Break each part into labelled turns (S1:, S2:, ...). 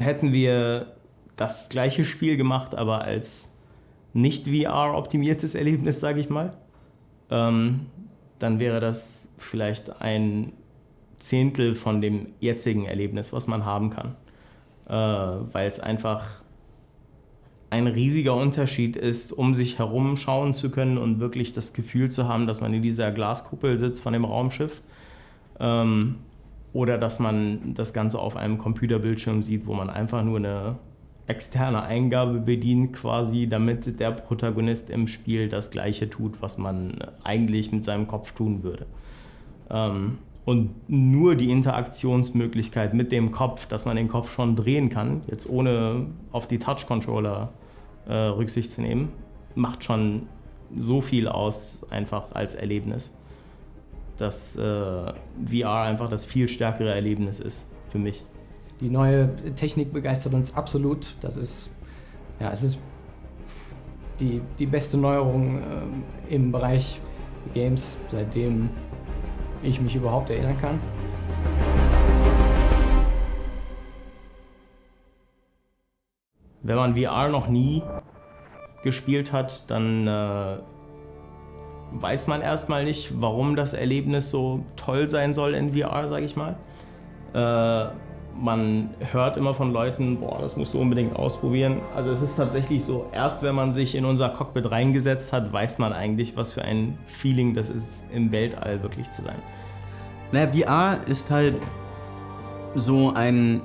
S1: Hätten wir das gleiche Spiel gemacht, aber als nicht VR-optimiertes Erlebnis, sage ich mal, dann wäre das vielleicht ein Zehntel von dem jetzigen Erlebnis, was man haben kann. Weil es einfach ein riesiger Unterschied ist, um sich herum schauen zu können und wirklich das Gefühl zu haben, dass man in dieser Glaskuppel sitzt von dem Raumschiff. Oder dass man das Ganze auf einem Computerbildschirm sieht, wo man einfach nur eine externe Eingabe bedient quasi, damit der Protagonist im Spiel das Gleiche tut, was man eigentlich mit seinem Kopf tun würde. Und nur die Interaktionsmöglichkeit mit dem Kopf, dass man den Kopf schon drehen kann, jetzt ohne auf die Touch-Controller Rücksicht zu nehmen, macht schon so viel aus, einfach als Erlebnis, dass VR einfach das viel stärkere Erlebnis ist für mich.
S2: Die neue Technik begeistert uns absolut. Das ist, ja, es ist die beste Neuerung im Bereich Games, seitdem ich mich überhaupt erinnern kann.
S1: Wenn man VR noch nie gespielt hat, dann weiß man erstmal nicht, warum das Erlebnis so toll sein soll in VR, sage ich mal. Man hört immer von Leuten, boah, das musst du unbedingt ausprobieren. Also es ist tatsächlich so, erst wenn man sich in unser Cockpit reingesetzt hat, weiß man eigentlich, was für ein Feeling das ist, im Weltall wirklich zu sein.
S3: Naja, VR ist halt so ein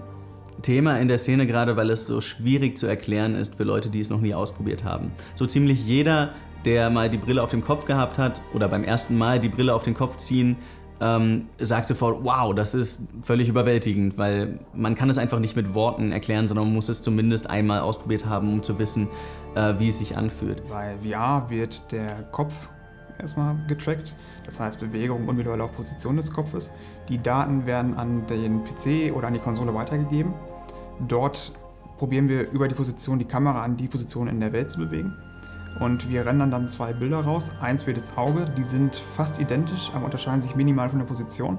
S3: Thema in der Szene, gerade weil es so schwierig zu erklären ist für Leute, die es noch nie ausprobiert haben. So ziemlich jeder, der mal die Brille auf dem Kopf gehabt hat oder beim ersten Mal die Brille auf den Kopf ziehen, sagt sofort, wow, das ist völlig überwältigend, weil man kann es einfach nicht mit Worten erklären, sondern man muss es zumindest einmal ausprobiert haben, um zu wissen, wie es sich anfühlt.
S4: Bei VR wird der Kopf erstmal getrackt, das heißt Bewegung und mittlerweile auch Position des Kopfes. Die Daten werden an den PC oder an die Konsole weitergegeben. Dort probieren wir über die Position die Kamera an die Position in der Welt zu bewegen. Und wir rendern dann 2 Bilder raus, eins für das Auge, die sind fast identisch, aber unterscheiden sich minimal von der Position.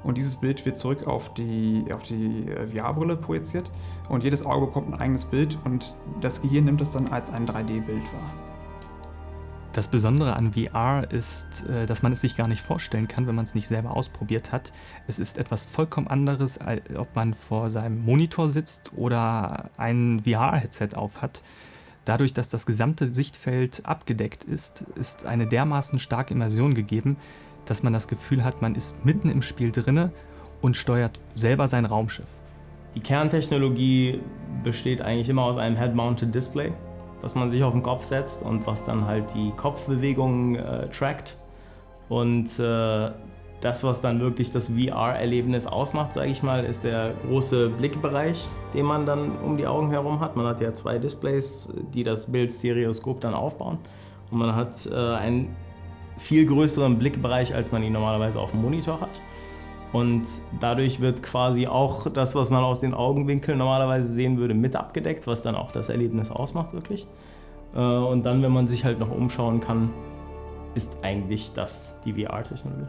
S4: Und dieses Bild wird zurück auf die VR-Brille projiziert und jedes Auge bekommt ein eigenes Bild und das Gehirn nimmt das dann als ein 3D-Bild wahr.
S5: Das Besondere an VR ist, dass man es sich gar nicht vorstellen kann, wenn man es nicht selber ausprobiert hat. Es ist etwas vollkommen anderes, als ob man vor seinem Monitor sitzt oder ein VR-Headset aufhat. Dadurch, dass das gesamte Sichtfeld abgedeckt ist, ist eine dermaßen starke Immersion gegeben, dass man das Gefühl hat, man ist mitten im Spiel drinne und steuert selber sein Raumschiff.
S1: Die Kerntechnologie besteht eigentlich immer aus einem Head-Mounted Display, was man sich auf den Kopf setzt und was dann halt die Kopfbewegungen trackt. Und das, was dann wirklich das VR-Erlebnis ausmacht, sage ich mal, ist der große Blickbereich, den man dann um die Augen herum hat. Man hat ja 2 Displays, die das Bildstereoskop dann aufbauen. Und man hat einen viel größeren Blickbereich, als man ihn normalerweise auf dem Monitor hat. Und dadurch wird quasi auch das, was man aus den Augenwinkeln normalerweise sehen würde, mit abgedeckt, was dann auch das Erlebnis ausmacht wirklich. Und dann, wenn man sich halt noch umschauen kann, ist eigentlich das die VR-Technologie.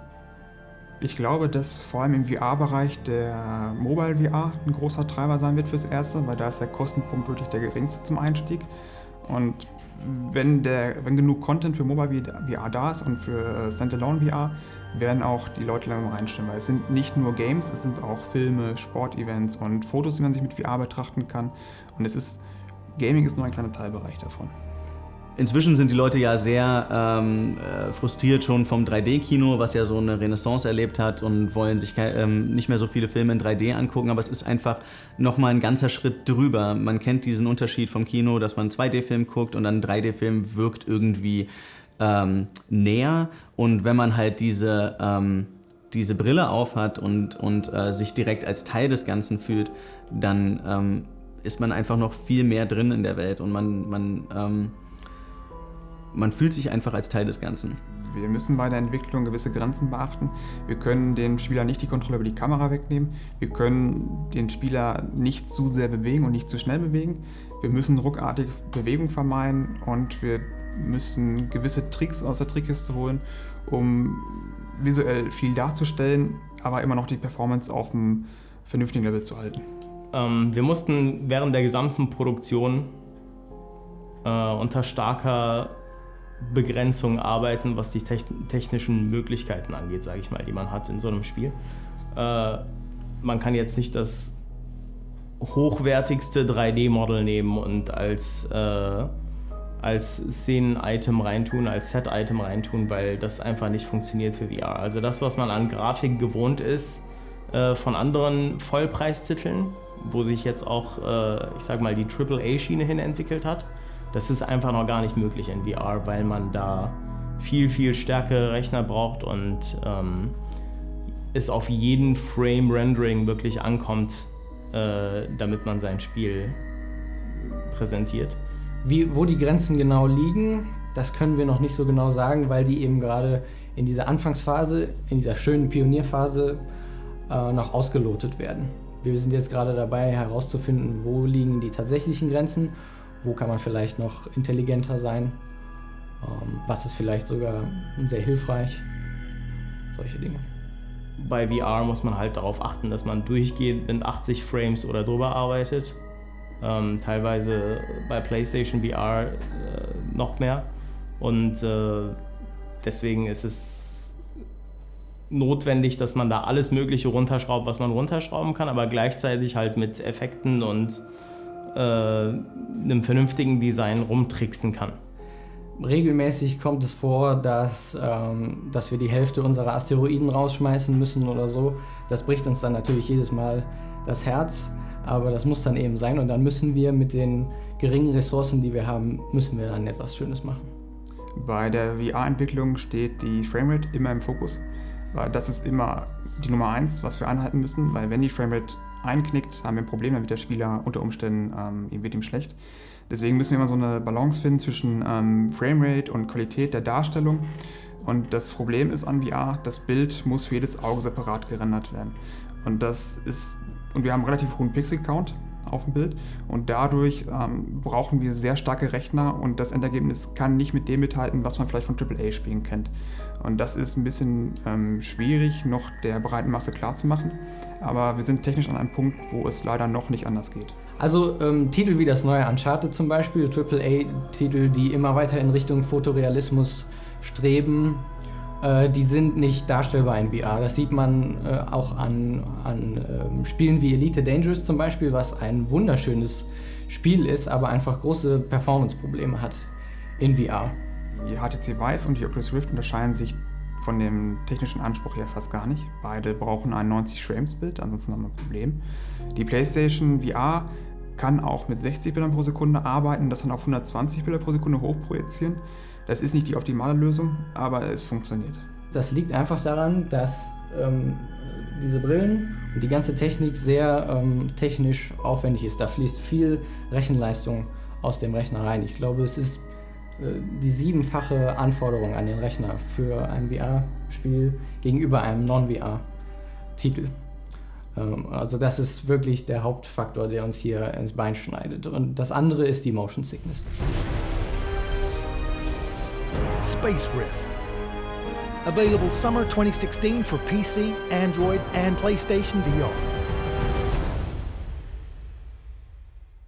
S4: Ich glaube, dass vor allem im VR-Bereich der Mobile VR ein großer Treiber sein wird fürs Erste, weil da ist der Kostenpunkt wirklich der geringste zum Einstieg. Und wenn genug Content für Mobile VR da ist und für Standalone VR, werden auch die Leute langsam reinstimmen. Weil es sind nicht nur Games, es sind auch Filme, Sportevents und Fotos, die man sich mit VR betrachten kann. Und Gaming ist nur ein kleiner Teilbereich davon.
S3: Inzwischen sind die Leute ja sehr frustriert schon vom 3D-Kino, was ja so eine Renaissance erlebt hat und wollen sich nicht mehr so viele Filme in 3D angucken, aber es ist einfach nochmal ein ganzer Schritt drüber. Man kennt diesen Unterschied vom Kino, dass man einen 2D-Film guckt und dann ein 3D-Film wirkt irgendwie näher. Und wenn man halt diese Brille aufhat und sich direkt als Teil des Ganzen fühlt, dann ist man einfach noch viel mehr drin in der Welt und man fühlt sich einfach als Teil des Ganzen.
S4: Wir müssen bei der Entwicklung gewisse Grenzen beachten. Wir können dem Spieler nicht die Kontrolle über die Kamera wegnehmen. Wir können den Spieler nicht zu sehr bewegen und nicht zu schnell bewegen. Wir müssen ruckartig Bewegung vermeiden und wir müssen gewisse Tricks aus der Trickkiste holen, um visuell viel darzustellen, aber immer noch die Performance auf einem vernünftigen Level zu halten.
S1: Wir mussten während der gesamten Produktion unter starker Begrenzung arbeiten, was die technischen Möglichkeiten angeht, sage ich mal, die man hat in so einem Spiel. Man kann jetzt nicht das hochwertigste 3D-Model nehmen und als Szenen-Item reintun, als Set-Item reintun, weil das einfach nicht funktioniert für VR. Also das, was man an Grafik gewohnt ist von anderen Vollpreistiteln, wo sich jetzt auch, ich sag mal, die AAA-Schiene hin entwickelt hat, das ist einfach noch gar nicht möglich in VR, weil man da viel, viel stärkere Rechner braucht und es auf jeden Frame-Rendering wirklich ankommt, damit man sein Spiel präsentiert.
S2: Wo die Grenzen genau liegen, das können wir noch nicht so genau sagen, weil die eben gerade in dieser Anfangsphase, in dieser schönen Pionierphase noch ausgelotet werden. Wir sind jetzt gerade dabei herauszufinden, wo liegen die tatsächlichen Grenzen, wo kann man vielleicht noch intelligenter sein, was ist vielleicht sogar sehr hilfreich, solche Dinge.
S1: Bei VR muss man halt darauf achten, dass man durchgehend mit 80 Frames oder drüber arbeitet. Teilweise bei PlayStation VR noch mehr. Und deswegen ist es notwendig, dass man da alles Mögliche runterschraubt, was man runterschrauben kann, aber gleichzeitig halt mit Effekten und einem vernünftigen Design rumtricksen kann.
S2: Regelmäßig kommt es vor, dass wir die Hälfte unserer Asteroiden rausschmeißen müssen oder so. Das bricht uns dann natürlich jedes Mal das Herz, aber das muss dann eben sein und dann müssen wir mit den geringen Ressourcen, die wir haben, müssen wir dann etwas Schönes machen.
S4: Bei der VR-Entwicklung steht die Framerate immer im Fokus, weil das ist immer die Nummer 1, was wir einhalten müssen, weil wenn die Framerate einknickt, haben wir ein Problem, dann wird der Spieler unter Umständen, wird ihm schlecht. Deswegen müssen wir immer so eine Balance finden zwischen Framerate und Qualität der Darstellung. Und das Problem ist an VR, das Bild muss für jedes Auge separat gerendert werden. Und wir haben einen relativ hohen Pixel-Count auf dem Bild und dadurch brauchen wir sehr starke Rechner und das Endergebnis kann nicht mit dem mithalten, was man vielleicht von AAA-Spielen kennt. Und das ist ein bisschen schwierig, noch der breiten Masse klarzumachen, aber wir sind technisch an einem Punkt, wo es leider noch nicht anders geht.
S2: Also Titel wie das neue Uncharted zum Beispiel, AAA-Titel, die immer weiter in Richtung Fotorealismus streben, die sind nicht darstellbar in VR. Das sieht man auch an Spielen wie Elite Dangerous zum Beispiel, was ein wunderschönes Spiel ist, aber einfach große Performance-Probleme hat in VR.
S4: Die HTC Vive und die Oculus Rift unterscheiden sich von dem technischen Anspruch her fast gar nicht. Beide brauchen ein 90-Frames-Bild, ansonsten haben wir ein Problem. Die PlayStation VR kann auch mit 60 Bildern pro Sekunde arbeiten, das dann auf 120 Bilder pro Sekunde hochprojizieren. Das ist nicht die optimale Lösung, aber es funktioniert.
S2: Das liegt einfach daran, dass diese Brillen und die ganze Technik sehr technisch aufwendig ist. Da fließt viel Rechenleistung aus dem Rechner rein. Ich glaube, es ist die 7-fache Anforderung an den Rechner für ein VR-Spiel gegenüber einem Non-VR-Titel. Also das ist wirklich der Hauptfaktor, der uns hier ins Bein schneidet. Und das andere ist die Motion Sickness.
S6: Space Rift. Available summer 2016 for PC, Android, and PlayStation VR.